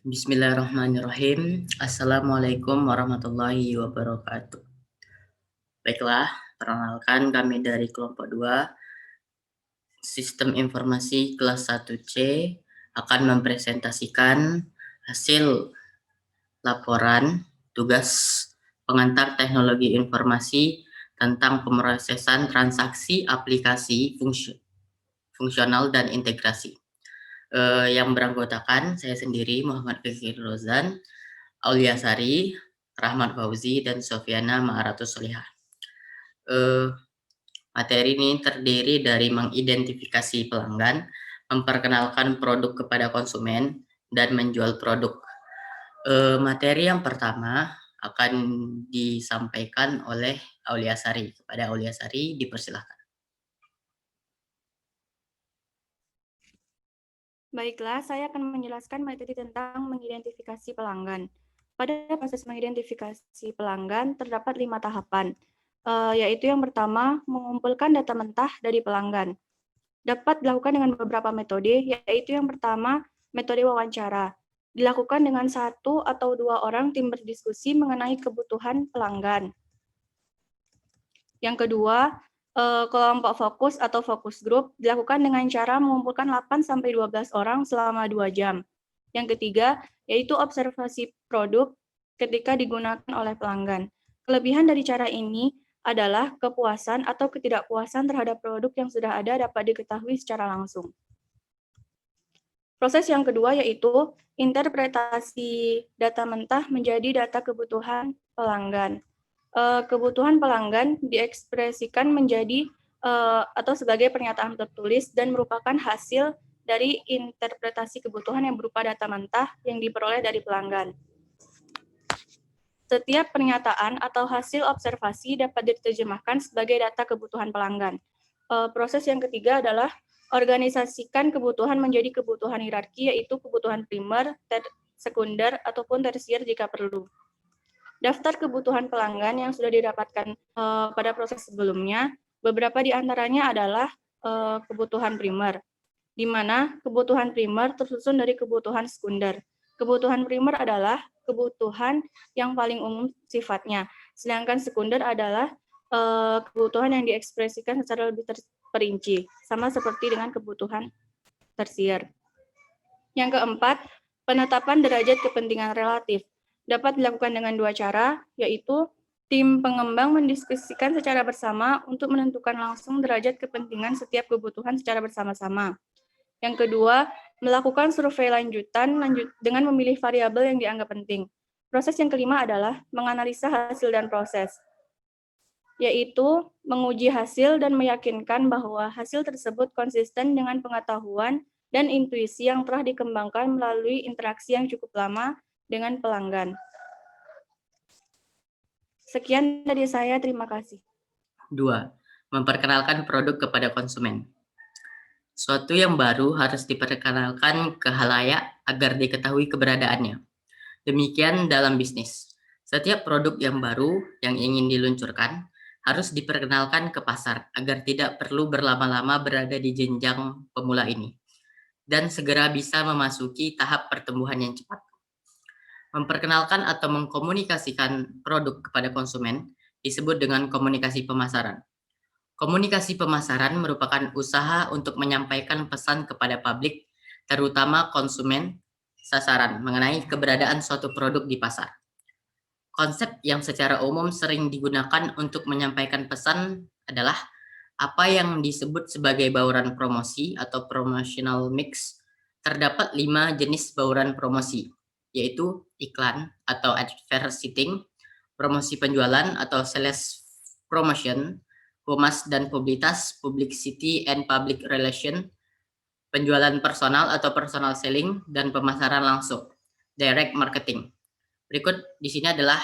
Bismillahirrahmanirrahim. Assalamualaikum warahmatullahi wabarakatuh. Baiklah, perkenalkan kami dari kelompok 2 Sistem Informasi kelas 1C akan mempresentasikan hasil laporan tugas pengantar teknologi informasi tentang pemrosesan transaksi aplikasi fungsional dan integrasi. Yang beranggotakan saya sendiri Muhammad Fikri Rozan, Aulia Sari, Rahmat Fauzi, dan Sofiana Ma'aratus Solihah. Materi ini terdiri dari mengidentifikasi pelanggan, memperkenalkan produk kepada konsumen, dan menjual produk. Materi yang pertama akan disampaikan oleh Aulia Sari. Kepada Aulia Sari dipersilahkan. Baiklah, saya akan menjelaskan materi tentang mengidentifikasi pelanggan. Pada proses mengidentifikasi pelanggan, terdapat 5 tahapan, yaitu yang pertama, mengumpulkan data mentah dari pelanggan. Dapat dilakukan dengan beberapa metode, yaitu yang pertama, metode wawancara. Dilakukan dengan 1 atau 2 orang tim berdiskusi mengenai kebutuhan pelanggan. Yang kedua, kelompok fokus atau fokus group dilakukan dengan cara mengumpulkan 8-12 orang selama 2 jam. Yang ketiga, yaitu observasi produk ketika digunakan oleh pelanggan. Kelebihan dari cara ini adalah kepuasan atau ketidakpuasan terhadap produk yang sudah ada dapat diketahui secara langsung. Proses yang kedua yaitu interpretasi data mentah menjadi data kebutuhan pelanggan. Kebutuhan pelanggan diekspresikan menjadi atau sebagai pernyataan tertulis dan merupakan hasil dari interpretasi kebutuhan yang berupa data mentah yang diperoleh dari pelanggan. Setiap pernyataan atau hasil observasi dapat diterjemahkan sebagai data kebutuhan pelanggan. Proses yang ketiga adalah organisasikan kebutuhan menjadi kebutuhan hierarki, yaitu kebutuhan primer, sekunder, ataupun tersier jika perlu. Daftar kebutuhan pelanggan yang sudah didapatkan pada proses sebelumnya, beberapa di antaranya adalah kebutuhan primer, di mana kebutuhan primer tersusun dari kebutuhan sekunder. Kebutuhan primer adalah kebutuhan yang paling umum sifatnya, sedangkan sekunder adalah kebutuhan yang diekspresikan secara lebih terperinci, sama seperti dengan kebutuhan tersier. Yang keempat, penetapan derajat kepentingan relatif dapat dilakukan dengan 2 cara, yaitu tim pengembang mendiskusikan secara bersama untuk menentukan langsung derajat kepentingan setiap kebutuhan secara bersama-sama. Yang kedua, melakukan survei lanjutan dengan memilih variabel yang dianggap penting. Proses yang kelima adalah menganalisa hasil dan proses, yaitu menguji hasil dan meyakinkan bahwa hasil tersebut konsisten dengan pengetahuan dan intuisi yang telah dikembangkan melalui interaksi yang cukup lama dengan pelanggan. Sekian dari saya, terima kasih. 2. Memperkenalkan produk kepada konsumen. Suatu yang baru harus diperkenalkan ke khalayak agar diketahui keberadaannya. Demikian dalam bisnis. Setiap produk yang baru yang ingin diluncurkan harus diperkenalkan ke pasar agar tidak perlu berlama-lama berada di jenjang pemula ini dan segera bisa memasuki tahap pertumbuhan yang cepat. Memperkenalkan atau mengkomunikasikan produk kepada konsumen disebut dengan komunikasi pemasaran. Komunikasi pemasaran merupakan usaha untuk menyampaikan pesan kepada publik, terutama konsumen sasaran, mengenai keberadaan suatu produk di pasar. Konsep yang secara umum sering digunakan untuk menyampaikan pesan adalah apa yang disebut sebagai bauran promosi atau promotional mix. Terdapat 5 jenis bauran promosi, yaitu iklan atau advertising, promosi penjualan atau sales promotion, humas dan publicitas, publicity and public relation, penjualan personal atau personal selling, dan pemasaran langsung, direct marketing. Berikut di sini adalah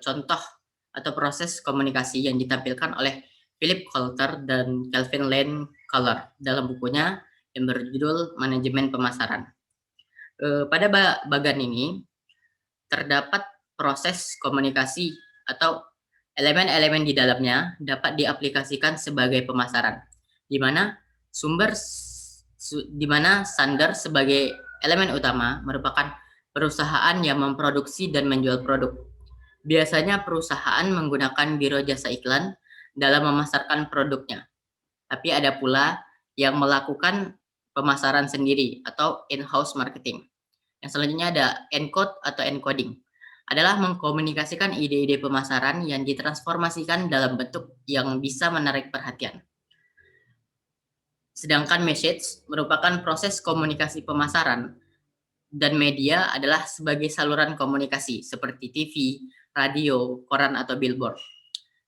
contoh atau proses komunikasi yang ditampilkan oleh Philip Kotler dan Calvin Lane Keller dalam bukunya yang berjudul Manajemen Pemasaran. Pada bagian ini terdapat proses komunikasi atau elemen-elemen di dalamnya dapat diaplikasikan sebagai pemasaran, di mana sumber sebagai elemen utama merupakan perusahaan yang memproduksi dan menjual produk. Biasanya perusahaan menggunakan biro jasa iklan dalam memasarkan produknya. Tapi ada pula yang melakukan pemasaran sendiri atau in-house marketing. Yang selanjutnya ada encode atau encoding. Adalah mengkomunikasikan ide-ide pemasaran yang ditransformasikan dalam bentuk yang bisa menarik perhatian. Sedangkan message merupakan proses komunikasi pemasaran dan media adalah sebagai saluran komunikasi seperti TV, radio, koran, atau billboard.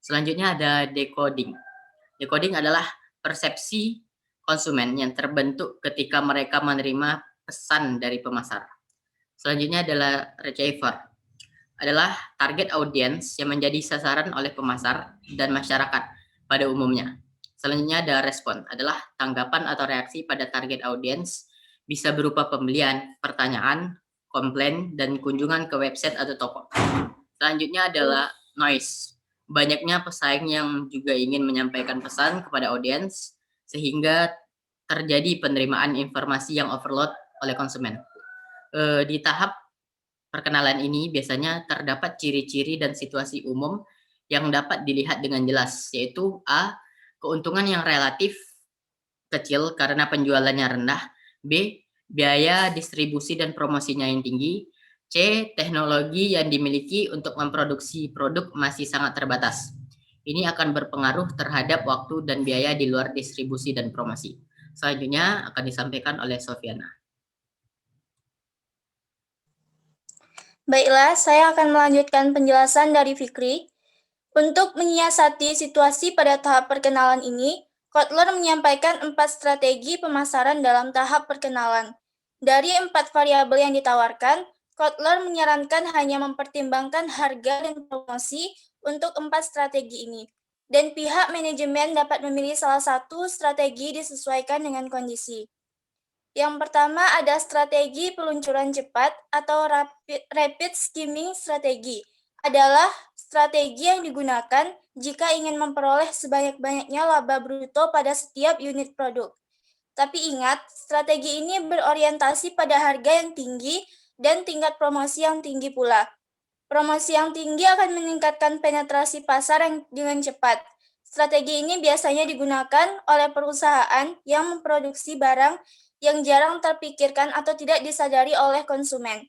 Selanjutnya ada decoding. Decoding adalah persepsi konsumen yang terbentuk ketika mereka menerima pesan dari pemasar. Selanjutnya adalah receiver. Adalah target audience yang menjadi sasaran oleh pemasar dan masyarakat pada umumnya. Selanjutnya ada respon, adalah tanggapan atau reaksi pada target audience, bisa berupa pembelian, pertanyaan, komplain, dan kunjungan ke website atau toko. Selanjutnya adalah noise. Banyaknya pesaing yang juga ingin menyampaikan pesan kepada audiens, sehingga terjadi penerimaan informasi yang overload oleh konsumen. Di tahap perkenalan ini biasanya terdapat ciri-ciri dan situasi umum yang dapat dilihat dengan jelas, yaitu A. Keuntungan yang relatif kecil karena penjualannya rendah. B. Biaya distribusi dan promosinya yang tinggi. C. Teknologi yang dimiliki untuk memproduksi produk masih sangat terbatas. Ini akan berpengaruh terhadap waktu dan biaya di luar distribusi dan promosi. Selanjutnya akan disampaikan oleh Sofiana. Baiklah, saya akan melanjutkan penjelasan dari Fikri. Untuk menyiasati situasi pada tahap perkenalan ini, Kotler menyampaikan 4 strategi pemasaran dalam tahap perkenalan. Dari 4 variabel yang ditawarkan, Kotler menyarankan hanya mempertimbangkan harga dan promosi untuk 4 strategi ini. Dan pihak manajemen dapat memilih salah satu strategi disesuaikan dengan kondisi. Yang pertama ada strategi peluncuran cepat atau rapid skimming strategi. Adalah strategi yang digunakan jika ingin memperoleh sebanyak-banyaknya laba bruto pada setiap unit produk. Tapi ingat, strategi ini berorientasi pada harga yang tinggi dan tingkat promosi yang tinggi pula. Promosi yang tinggi akan meningkatkan penetrasi pasar yang dengan cepat. Strategi ini biasanya digunakan oleh perusahaan yang memproduksi barang yang jarang terpikirkan atau tidak disadari oleh konsumen,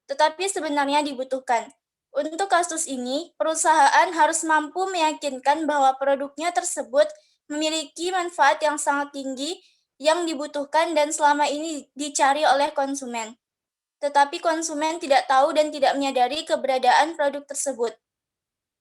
tetapi sebenarnya dibutuhkan. Untuk kasus ini, perusahaan harus mampu meyakinkan bahwa produknya tersebut memiliki manfaat yang sangat tinggi yang dibutuhkan dan selama ini dicari oleh konsumen. Tetapi konsumen tidak tahu dan tidak menyadari keberadaan produk tersebut.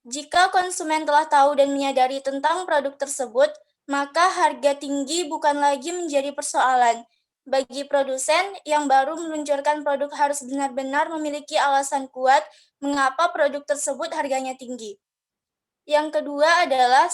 Jika konsumen telah tahu dan menyadari tentang produk tersebut, maka harga tinggi bukan lagi menjadi persoalan. Bagi produsen yang baru meluncurkan produk harus benar-benar memiliki alasan kuat mengapa produk tersebut harganya tinggi. Yang kedua adalah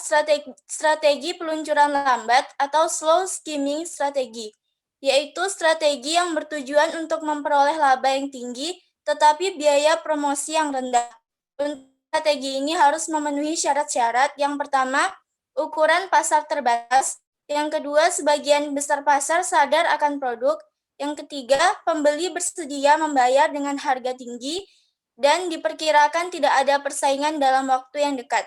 strategi peluncuran lambat atau slow skimming strategi, yaitu strategi yang bertujuan untuk memperoleh laba yang tinggi tetapi biaya promosi yang rendah. Untuk strategi ini harus memenuhi syarat-syarat. Yang pertama, ukuran pasar terbatas. Yang kedua, sebagian besar pasar sadar akan produk. Yang ketiga, pembeli bersedia membayar dengan harga tinggi dan diperkirakan tidak ada persaingan dalam waktu yang dekat.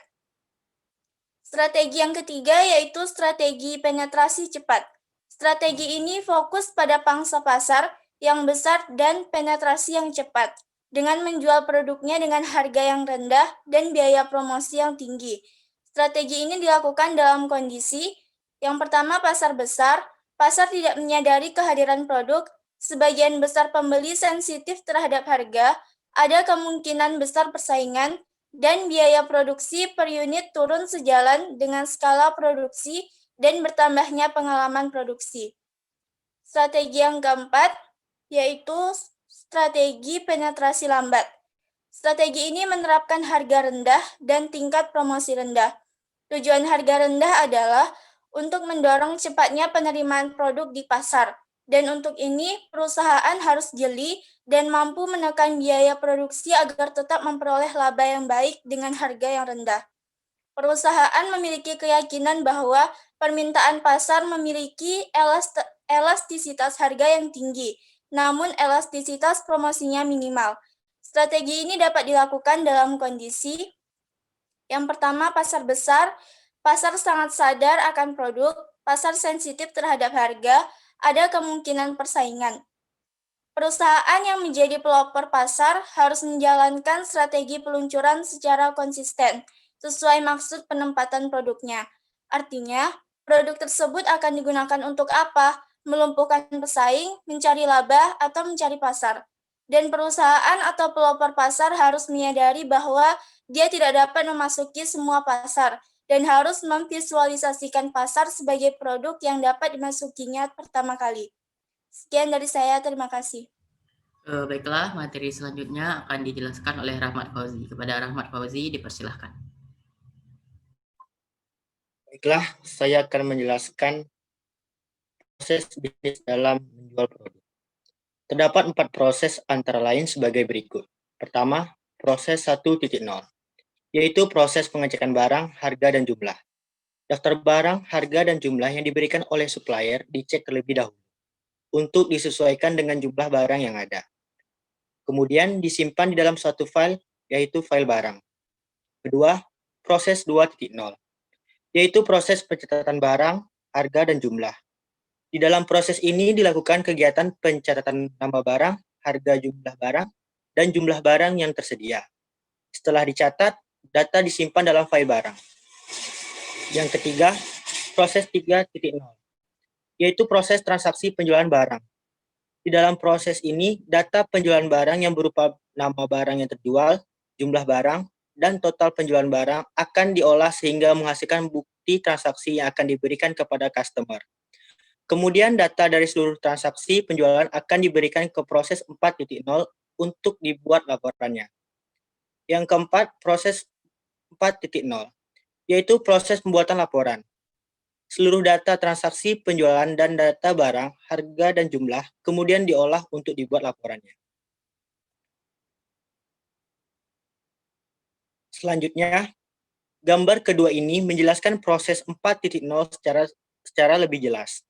Strategi yang ketiga yaitu strategi penetrasi cepat. Strategi ini fokus pada pangsa pasar yang besar dan penetrasi yang cepat, dengan menjual produknya dengan harga yang rendah dan biaya promosi yang tinggi. Strategi ini dilakukan dalam kondisi yang pertama, pasar besar. Pasar tidak menyadari kehadiran produk. Sebagian besar pembeli sensitif terhadap harga. Ada kemungkinan besar persaingan dan biaya produksi per unit turun sejalan dengan skala produksi dan bertambahnya pengalaman produksi. Strategi yang keempat yaitu strategi penetrasi lambat. Strategi ini menerapkan harga rendah dan tingkat promosi rendah. Tujuan harga rendah adalah untuk mendorong cepatnya penerimaan produk di pasar, dan untuk ini perusahaan harus jeli dan mampu menekan biaya produksi agar tetap memperoleh laba yang baik dengan harga yang rendah. Perusahaan memiliki keyakinan bahwa permintaan pasar memiliki elastisitas harga yang tinggi, namun elastisitas promosinya minimal. Strategi ini dapat dilakukan dalam kondisi yang pertama, pasar besar. Pasar sangat sadar akan produk, pasar sensitif terhadap harga, ada kemungkinan persaingan. Perusahaan yang menjadi pelopor pasar harus menjalankan strategi peluncuran secara konsisten, sesuai maksud penempatan produknya. Artinya, produk tersebut akan digunakan untuk apa? Melumpuhkan pesaing, mencari laba, atau mencari pasar. Dan perusahaan atau pelopor pasar harus menyadari bahwa dia tidak dapat memasuki semua pasar dan harus memvisualisasikan pasar sebagai produk yang dapat dimasukinya pertama kali. Sekian dari saya, terima kasih. Baiklah, materi selanjutnya akan dijelaskan oleh Rahmat Fauzi. Kepada Rahmat Fauzi, dipersilahkan. Baiklah, saya akan menjelaskan proses bisnis dalam menjual produk. Terdapat 4 proses antara lain sebagai berikut. Pertama, proses 1.0, yaitu proses pengecekan barang, harga, dan jumlah. Daftar barang, harga, dan jumlah yang diberikan oleh supplier dicek terlebih dahulu untuk disesuaikan dengan jumlah barang yang ada. Kemudian disimpan di dalam suatu file, yaitu file barang. Kedua, proses 2.0, yaitu proses pencatatan barang, harga, dan jumlah. Di dalam proses ini dilakukan kegiatan pencatatan nama barang, harga jumlah barang, dan jumlah barang yang tersedia. Setelah dicatat, data disimpan dalam file barang. Yang ketiga, proses 3.0, yaitu proses transaksi penjualan barang. Di dalam proses ini, data penjualan barang yang berupa nama barang yang terjual, jumlah barang, dan total penjualan barang akan diolah sehingga menghasilkan bukti transaksi yang akan diberikan kepada customer. Kemudian data dari seluruh transaksi penjualan akan diberikan ke proses 4.0 untuk dibuat laporannya. Yang keempat, proses 4.0, yaitu proses pembuatan laporan. Seluruh data transaksi penjualan dan data barang, harga, dan jumlah kemudian diolah untuk dibuat laporannya. Selanjutnya, gambar kedua ini menjelaskan proses 4.0 secara lebih jelas,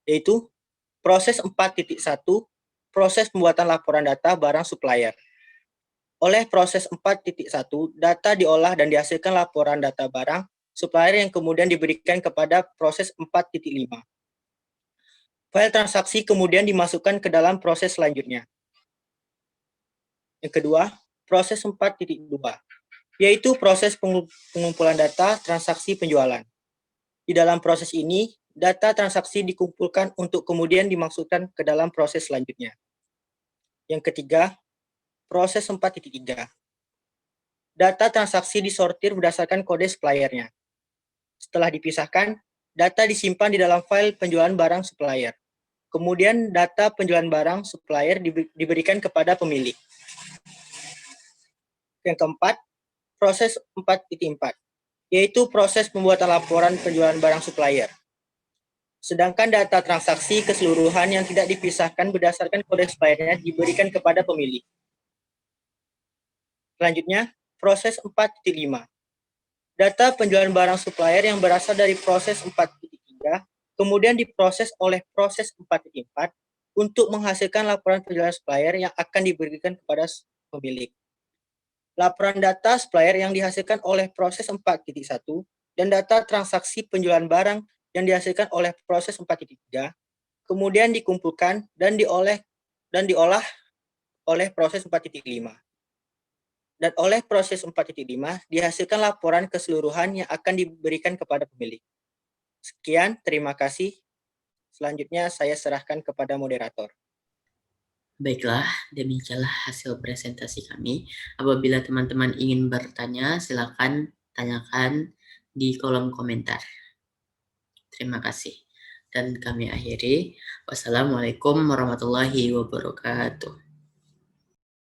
yaitu proses 4.1, proses pembuatan laporan data barang supplier. Oleh proses 4.1, data diolah dan dihasilkan laporan data barang supplier yang kemudian diberikan kepada proses 4.5. File transaksi kemudian dimasukkan ke dalam proses selanjutnya. Yang kedua, proses 4.2, yaitu proses pengumpulan data transaksi penjualan. Di dalam proses ini, data transaksi dikumpulkan untuk kemudian dimasukkan ke dalam proses selanjutnya. Yang ketiga, proses 4.3. Data transaksi disortir berdasarkan kode suppliernya. Setelah dipisahkan, data disimpan di dalam file penjualan barang supplier. Kemudian data penjualan barang supplier diberikan kepada pemilik. Yang keempat, proses 4.4, yaitu proses pembuatan laporan penjualan barang supplier. Sedangkan data transaksi keseluruhan yang tidak dipisahkan berdasarkan kode suppliernya diberikan kepada pemilik. Selanjutnya, proses 4.5. Data penjualan barang supplier yang berasal dari proses 4.3 kemudian diproses oleh proses 4.4 untuk menghasilkan laporan penjualan supplier yang akan diberikan kepada pemilik. Laporan data supplier yang dihasilkan oleh proses 4.1 dan data transaksi penjualan barang yang dihasilkan oleh proses 4.3 kemudian dikumpulkan dan diolah oleh proses 4.5. Dan oleh proses 4.5 dihasilkan laporan keseluruhan yang akan diberikan kepada pemilik. Sekian, terima kasih. Selanjutnya saya serahkan kepada moderator. Baiklah, demikianlah hasil presentasi kami. Apabila teman-teman ingin bertanya, silakan tanyakan di kolom komentar. Terima kasih. Dan kami akhiri. Wassalamualaikum warahmatullahi wabarakatuh.